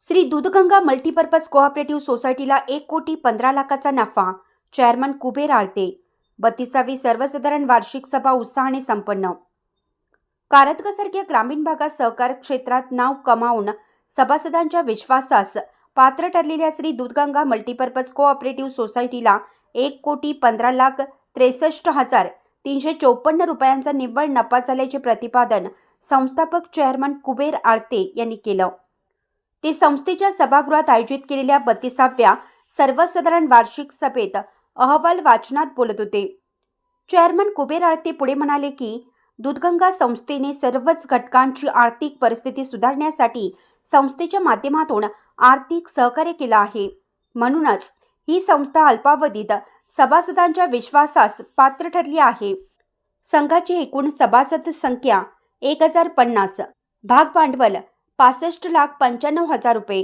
Shri Doodhganga multipurpose cooperative सोसायटीला 1,15,00,000चा नफा. Chairman Kuber Alte. 32वी सर्वसाधारण वार्षिक सभा उत्साहाने संपन्न. कारंजसारख्या ग्रामीण भागात सहकार क्षेत्रात नाव कमावून सभासदांच्या विश्वासास पात्र ठरलेल्या श्री दूधगंगा मल्टीपर्पज कोऑपरेटिव्ह सोसायटीला 1,15,63,354 रुपयांचा निव्वळ नफा झाल्याचे प्रतिपादन संस्थापक चेअरमन कुबेर आळते यांनी केलं. ते संस्थेच्या सभागृहात आयोजित केलेल्या 32व्या सर्वसाधारण वार्षिक सभेत अहवाल वाचनात बोलत होते. चेअरमन कुबेर आळते पुढे म्हणाले की दूधगंगा संस्थेने सर्वच घटकांची आर्थिक परिस्थिती सुधारण्यासाठी संस्थेच्या माध्यमातून आर्थिक सहकार्य केलं आहे. म्हणूनच ही संस्था अल्पावधीत सभासदांच्या विश्वासास पात्र ठरली आहे. संघाची एकूण सभासद संख्या 1050. भाग भांडवल 65,95,000 रुपये.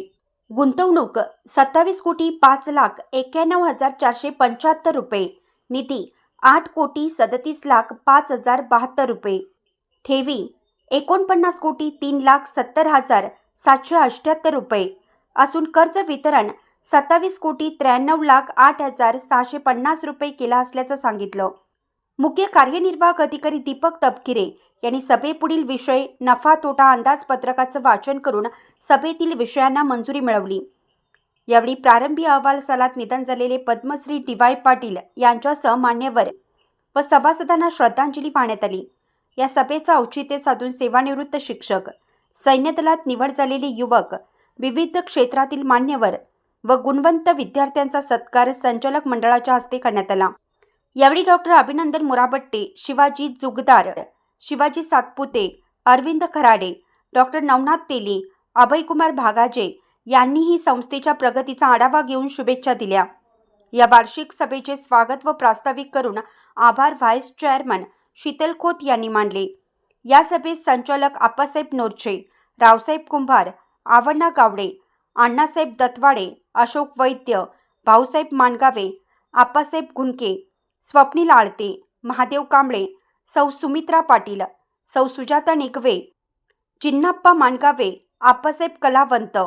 गुंतवणूक 27,05,91,475 रुपये. निधी 8,37,05,072 रुपये. ठेवी 49,03,70,778 रुपये असून कर्ज वितरण 27,93,08,650 रुपये केला असल्याचं सांगितलं. मुख्य कार्यनिर्वाहक अधिकारी दीपक तपकिरे यांनी सभेपुढील विषय नफा तोटा अंदाजपत्रकाचं वाचन करून सभेतील विषयांना मंजुरी मिळवली. यावेळी प्रारंभी अहवाल सालात निधन झालेले पद्मश्री डी.वाय. पाटील यांच्यासह मान्यवर व सभासदांना श्रद्धांजली वाहण्यात आली. या सभेचं औचित्य साधून सेवानिवृत्त शिक्षक, सैन्य दलात निवड झालेले युवक, विविध क्षेत्रातील मान्यवर व गुणवंत विद्यार्थ्यांचा सत्कार संचालक मंडळाच्या हस्ते करण्यात आला. यावेळी डॉक्टर अभिनंदन मुराबट्टे, शिवाजी जुगदार, शिवाजी सातपुते, अरविंद खराडे, डॉक्टर नवनाथ तेली, अभयकुमार भागाजे यांनीही संस्थेच्या प्रगतीचा आढावा घेऊन शुभेच्छा दिल्या. या वार्षिक सभेचे स्वागत व प्रास्ताविक करून आभार व्हाईस चेअरमन शीतल खोत यांनी मानले. या सभेत संचालक आप्पासाहेब नोरचे, रावसाहेब कुंभार, आवण्णा गावडे, अण्णासाहेब दत्वाडे, अशोक वैद्य, भाऊसाहेब मानगावे, आप्पासाहेब घुनके, स्वप्नील आळते, महादेव कांबळे, सौ सुमित्रा पाटील, सौ सुजाता निगवे, चिन्नाप्पा मानगावे, आप्पासाहेब कलावंत,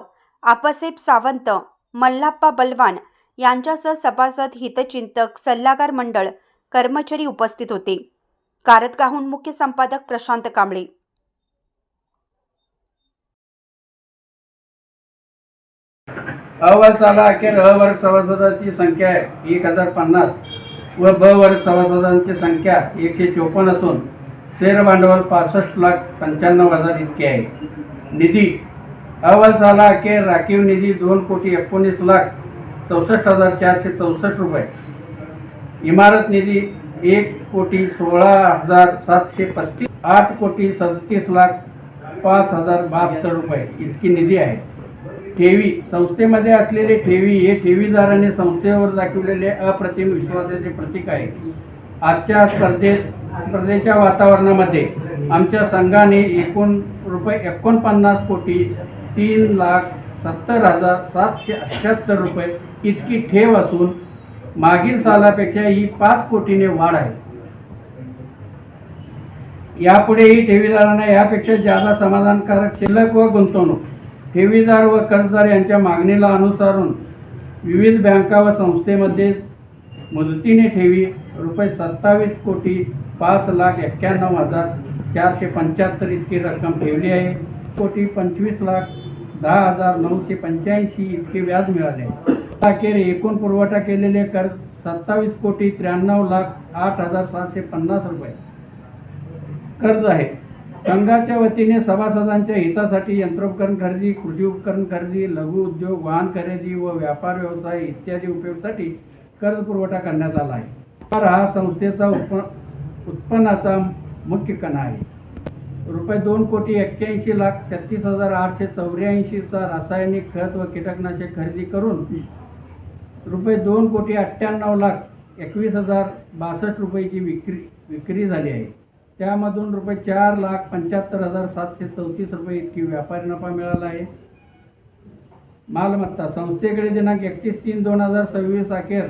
आप्पासाहेब सावंत, मल्लाप्पा बलवान यांच्यासह सभासद, हितचिंतक, सल्लागार मंडळ, कर्मचारी उपस्थित होते. कारंजहून मुख्य संपादक प्रशांत कांबळे. अहवाल साला अखेर अ वर्ग सभासदांची संख्या 1050 व ब वर्ग सभासदांची संख्या 154 असून शेअर भांडवल 65,95,000 इतके आहे. निधी अहवाल साला अखेर राखीव निधी 2,19,64,464 रुपये. इमारत निधी 1,16,735, 8,37,05,072 रुपये इतकी निधी आहे. ठेवी संस्थेमध्ये असलेले ठेवी हे ठेवीदाराने संस्थेवर दाखवलेले अप्रतिम विश्वासाचे प्रतीक आहे. आजच्या स्पर्धेच्या वातावरणामध्ये आमच्या संघाने एकूण ₹53,03,70,778 रुपये इतकी ठेव असून मागील सालापेक्षा ही 5 कोटीने वाढ आहे. यापुढेही ठेवीदारांना यापेक्षा जादा समाधानकारक शिल्लक व गुंतवणूक ठेवीदार व कर्जदार यांच्या मागणीला अनुसरून विविध बँका व संस्थेमध्ये मुदतीने ठेवी ₹27,05,91,475 इतकी रक्कम ठेवली आहे. ₹25,10,985 इतके व्याज मिळाले. अखेर एकूण पुरवठा केलेले कर्ज ₹27,93,08,750 रुपये कर्ज आहे. संघाच्या वतीने सभासदांच्या हितासाठी यंत्रोपकरण खरेदी, कृषी उपकरण खरेदी, लघु उद्योग, वाहन खरेदी व व्यापार व्यवसाय इत्यादी उपयोगासाठी कर्ज पुरवठा करण्यात आला आहे. हा संस्थेचा उत्पन्नाचा मुख्य कणा आहे. ₹2,81,36,884 चा रासायनिक खत व कीटकनाशक खरेदी करून ₹2,98,21,062 रुपयाची विक्री झाली आहे. त्यामधून ₹4,75,734 रुपये इतकी व्यापारी नफा मिळाला आहे. मालमत्ता संस्थेकडे दिनांक 31/3/2026 अखेर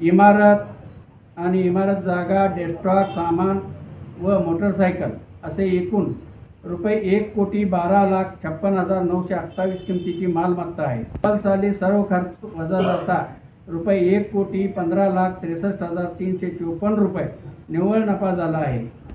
इमारत आणि इमारत जागा, डेस्कटॉप, सामान व मोटरसायकल असे एकूण रुपये 1,12,56,928 किमतीची मालमत्ता आहे. तब्बल साली सर्व खर्च वजा जाता रुपये 1,15,63,354 रुपये निव्वळ नफा झाला आहे.